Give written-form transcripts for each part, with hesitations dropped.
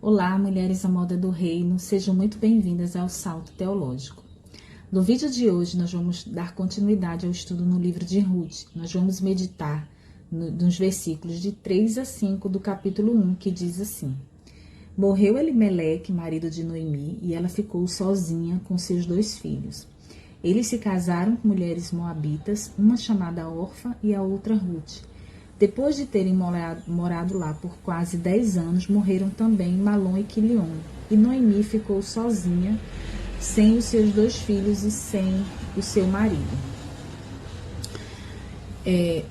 Olá, mulheres à moda do reino, sejam muito bem-vindas ao Salto Teológico. No vídeo de hoje, nós vamos dar continuidade ao estudo no livro de Ruth. Nós vamos meditar nos versículos de 3 a 5 do capítulo 1, que diz assim: Morreu Elimeleque, marido de Noemi, e ela ficou sozinha com seus 2 filhos. Eles se casaram com mulheres moabitas, uma chamada Orfa e a outra Ruth. Depois de terem morado lá por quase 10 anos, morreram também Malom e Quilion. E Noemi ficou sozinha, sem os seus 2 filhos e sem o seu marido.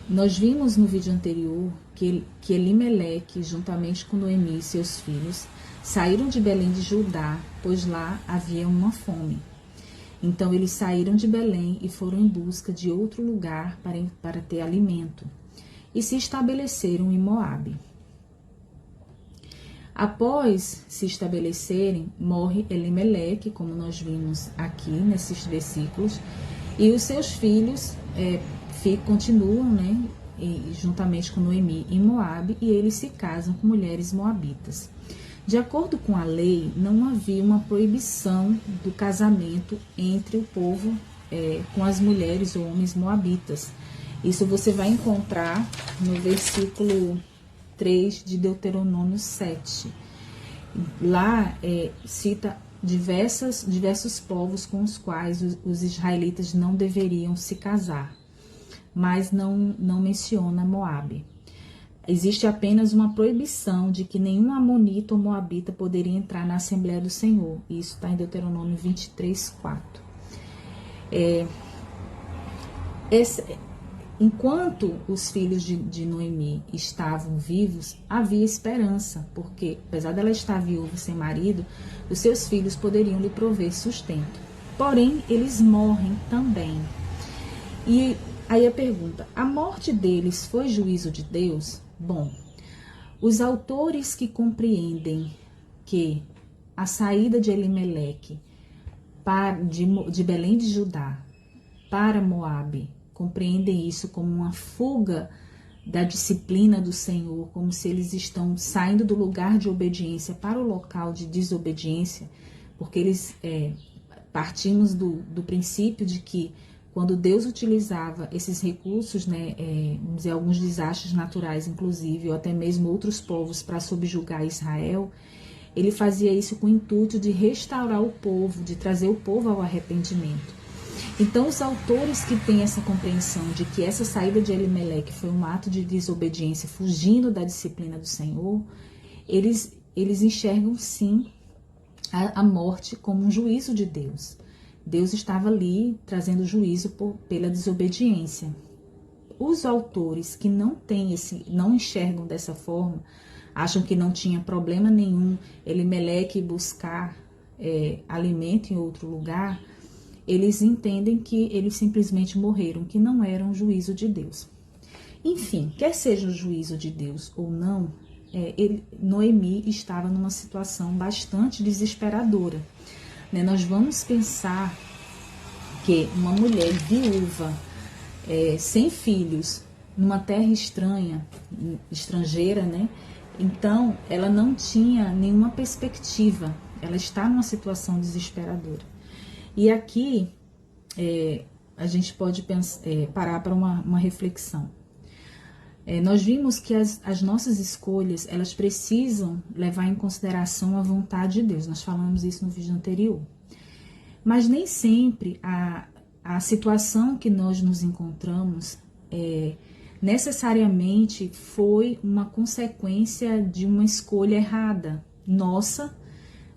Nós vimos no vídeo anterior que Elimeleque, juntamente com Noemi e seus filhos, saíram de Belém de Judá, pois lá havia uma fome. Então eles saíram de Belém e foram em busca de outro lugar para ter alimento. E se estabeleceram em Moabe. Após se estabelecerem, morre Elimeleque, como nós vimos aqui nesses versículos, e os seus filhos continuam, juntamente com Noemi, em Moabe, e eles se casam com mulheres moabitas. De acordo com a lei, não havia uma proibição do casamento entre o povo com as mulheres ou homens moabitas. Isso você vai encontrar no versículo 3 de Deuteronômio 7. Lá cita diversos povos com os quais os israelitas não deveriam se casar, mas não menciona Moabe. Existe apenas uma proibição de que nenhum amonita ou moabita poderia entrar na Assembleia do Senhor. Isso está em Deuteronômio 23, 4. Enquanto os filhos de Noemi estavam vivos, havia esperança, porque, apesar dela estar viúva sem marido, os seus filhos poderiam lhe prover sustento. Porém, eles morrem também. E aí a pergunta: a morte deles foi juízo de Deus? Bom, os autores que compreendem que a saída de Elimeleque de Belém de Judá para Moabe compreendem isso como uma fuga da disciplina do Senhor, como se eles estão saindo do lugar de obediência para o local de desobediência, porque eles partimos do princípio de que quando Deus utilizava esses recursos, vamos dizer, alguns desastres naturais, inclusive, ou até mesmo outros povos para subjugar Israel, ele fazia isso com o intuito de restaurar o povo, de trazer o povo ao arrependimento. Então, os autores que têm essa compreensão de que essa saída de Elimeleque foi um ato de desobediência, fugindo da disciplina do Senhor, eles enxergam, sim, a morte como um juízo de Deus. Deus estava ali trazendo juízo pela desobediência. Os autores que não enxergam dessa forma, acham que não tinha problema nenhum Elimeleque buscar alimento em outro lugar, eles entendem que eles simplesmente morreram, que não era um juízo de Deus. Enfim, quer seja o juízo de Deus ou não, Noemi estava numa situação bastante desesperadora. Nós vamos pensar que uma mulher viúva, sem filhos, numa terra estrangeira, então ela não tinha nenhuma perspectiva, ela está numa situação desesperadora. E aqui a gente pode parar para uma reflexão. Nós vimos que as nossas escolhas, elas precisam levar em consideração a vontade de Deus. Nós falamos isso no vídeo anterior. Mas nem sempre a situação que nós nos encontramos necessariamente foi uma consequência de uma escolha errada, nossa,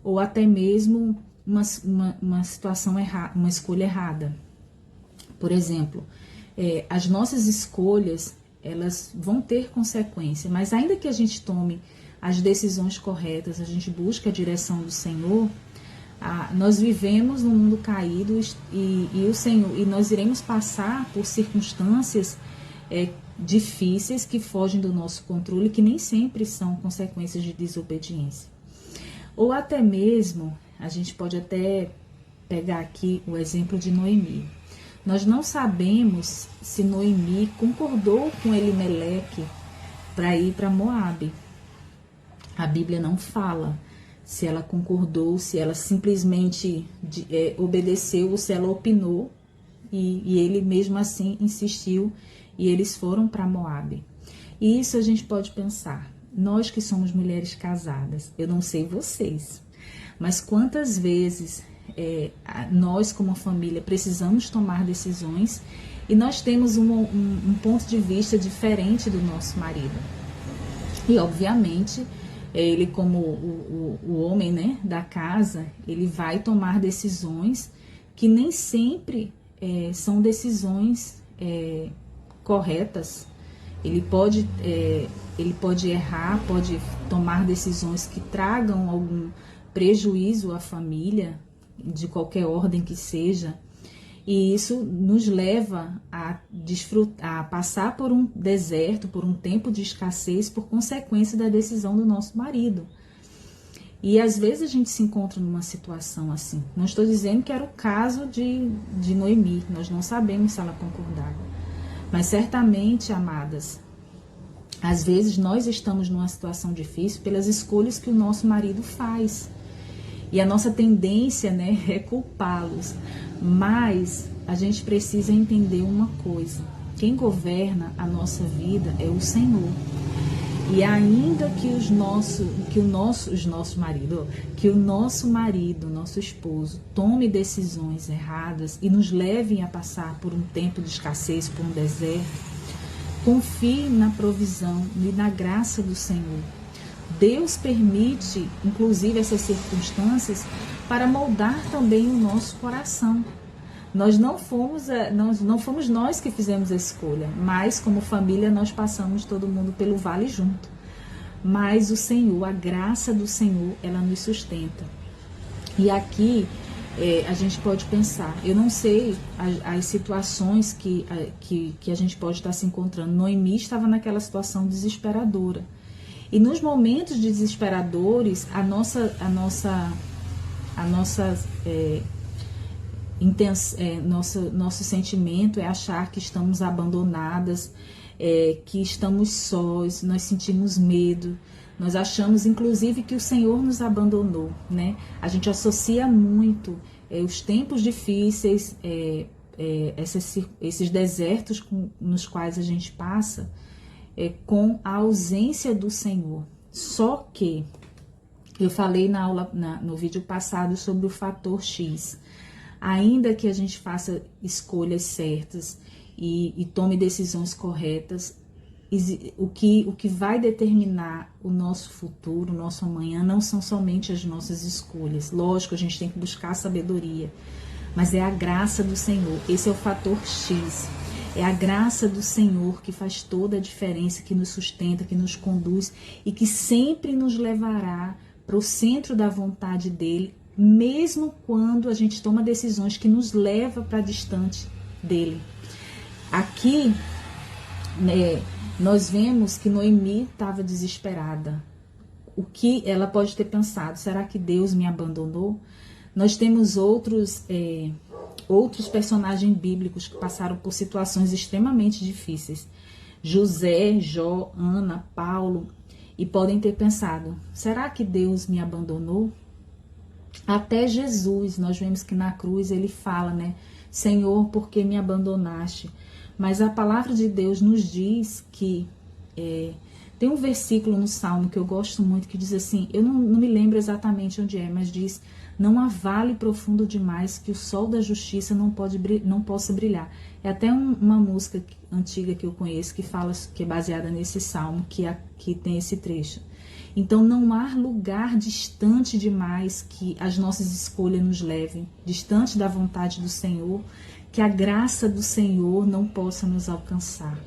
ou até mesmo uma situação errada, uma escolha errada. Por exemplo, as nossas escolhas, elas vão ter consequência, mas ainda que a gente tome as decisões corretas, a gente busque a direção do Senhor, nós vivemos num mundo caído e nós iremos passar por circunstâncias difíceis que fogem do nosso controle, que nem sempre são consequências de desobediência. Ou até mesmo, a gente pode até pegar aqui o exemplo de Noemi. Nós não sabemos se Noemi concordou com Elimeleque para ir para Moabe. A Bíblia não fala. se ela concordou, se ela simplesmente obedeceu ou se ela opinou, e ele mesmo assim insistiu e eles foram para Moabe. E isso a gente pode pensar, nós que somos mulheres casadas, eu não sei vocês, mas quantas vezes nós como família precisamos tomar decisões e nós temos um ponto de vista diferente do nosso marido. E obviamente ele, como o homem, né, da casa, ele vai tomar decisões que nem sempre são decisões corretas. Ele pode errar, pode tomar decisões que tragam algum prejuízo à família, de qualquer ordem que seja. E isso nos leva a passar por um deserto, por um tempo de escassez, por consequência da decisão do nosso marido. E às vezes a gente se encontra numa situação assim. Não estou dizendo que era o caso de Noemi, nós não sabemos se ela concordava. Mas certamente, amadas, às vezes nós estamos numa situação difícil pelas escolhas que o nosso marido faz. E a nossa tendência, né, é culpá-los. Mas a gente precisa entender uma coisa. Quem governa a nossa vida é o Senhor. E ainda que o nosso marido, nosso esposo, tome decisões erradas e nos levem a passar por um tempo de escassez, por um deserto, confie na provisão e na graça do Senhor. Deus permite, inclusive, essas circunstâncias para moldar também o nosso coração. Não fomos nós que fizemos a escolha, mas como família nós passamos todo mundo pelo vale junto. Mas o Senhor, a graça do Senhor, ela nos sustenta. E aqui a gente pode pensar, eu não sei as situações que a gente pode estar se encontrando. Noemi estava naquela situação desesperadora. E nos momentos desesperadores, nosso sentimento é achar que estamos abandonadas, que estamos sós, nós sentimos medo, nós achamos inclusive que o Senhor nos abandonou, né? A gente associa muito os tempos difíceis, esses desertos nos quais a gente passa, com a ausência do Senhor. Só que eu falei na aula, no vídeo passado sobre o fator X. Ainda que a gente faça escolhas certas e tome decisões corretas, o que vai determinar o nosso futuro, o nosso amanhã, não são somente as nossas escolhas. Lógico, a gente tem que buscar sabedoria, mas é a graça do Senhor. Esse é o fator X. É a graça do Senhor que faz toda a diferença, que nos sustenta, que nos conduz e que sempre nos levará para o centro da vontade dele, mesmo quando a gente toma decisões que nos levam para distante dele. Aqui, nós vemos que Noemi estava desesperada. O que ela pode ter pensado? Será que Deus me abandonou? Nós temos outros personagens bíblicos que passaram por situações extremamente difíceis. José, Jó, Ana, Paulo, e podem ter pensado, será que Deus me abandonou? Até Jesus, nós vemos que na cruz ele fala, né? Senhor, por que me abandonaste? Mas a palavra de Deus nos diz que tem um versículo no Salmo que eu gosto muito que diz assim, eu não me lembro exatamente onde é, mas diz, não há vale profundo demais que o sol da justiça não possa brilhar. É até uma música antiga que eu conheço que fala, que é baseada nesse Salmo, que tem esse trecho. Então não há lugar distante demais que as nossas escolhas nos levem, distante da vontade do Senhor, que a graça do Senhor não possa nos alcançar.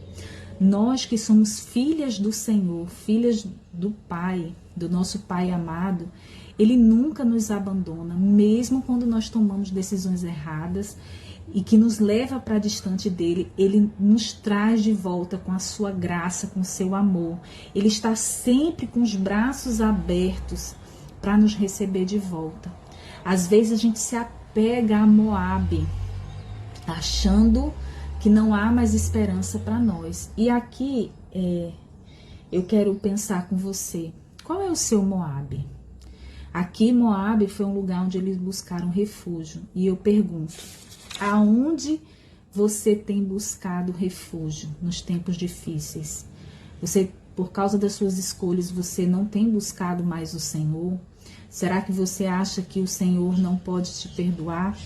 Nós que somos filhas do Senhor, filhas do Pai, do nosso Pai amado, Ele nunca nos abandona, mesmo quando nós tomamos decisões erradas e que nos leva para distante dele, Ele nos traz de volta com a sua graça, com o seu amor. Ele está sempre com os braços abertos para nos receber de volta. Às vezes a gente se apega a Moabe, achando que não há mais esperança para nós. E aqui eu quero pensar com você, qual é o seu Moabe? Aqui Moabe foi um lugar onde eles buscaram refúgio. E eu pergunto, aonde você tem buscado refúgio nos tempos difíceis? Você, por causa das suas escolhas, você não tem buscado mais o Senhor? Será que você acha que o Senhor não pode te perdoar?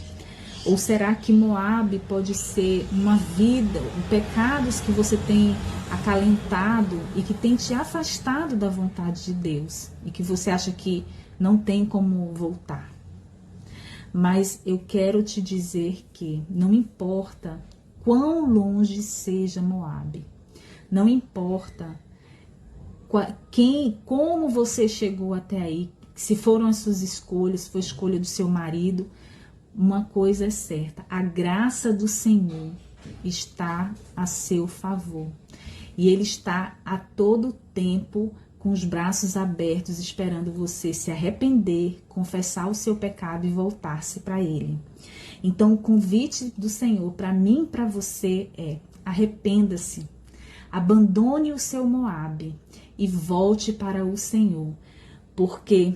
Ou será que Moabe pode ser uma vida, pecados que você tem acalentado e que tem te afastado da vontade de Deus e que você acha que não tem como voltar? Mas eu quero te dizer que não importa quão longe seja Moabe, não importa como você chegou até aí, se foram as suas escolhas, se foi a escolha do seu marido, uma coisa é certa, a graça do Senhor está a seu favor. E Ele está a todo tempo com os braços abertos, esperando você se arrepender, confessar o seu pecado e voltar-se para Ele. Então, o convite do Senhor para mim e para você é: arrependa-se, abandone o seu Moabe e volte para o Senhor, porque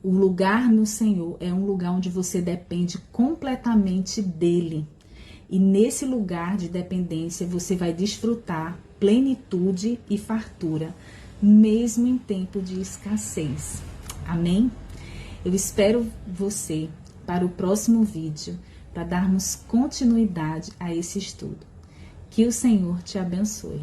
o lugar no Senhor é um lugar onde você depende completamente dEle. E nesse lugar de dependência você vai desfrutar plenitude e fartura, mesmo em tempo de escassez. Amém? Eu espero você para o próximo vídeo, para darmos continuidade a esse estudo. Que o Senhor te abençoe.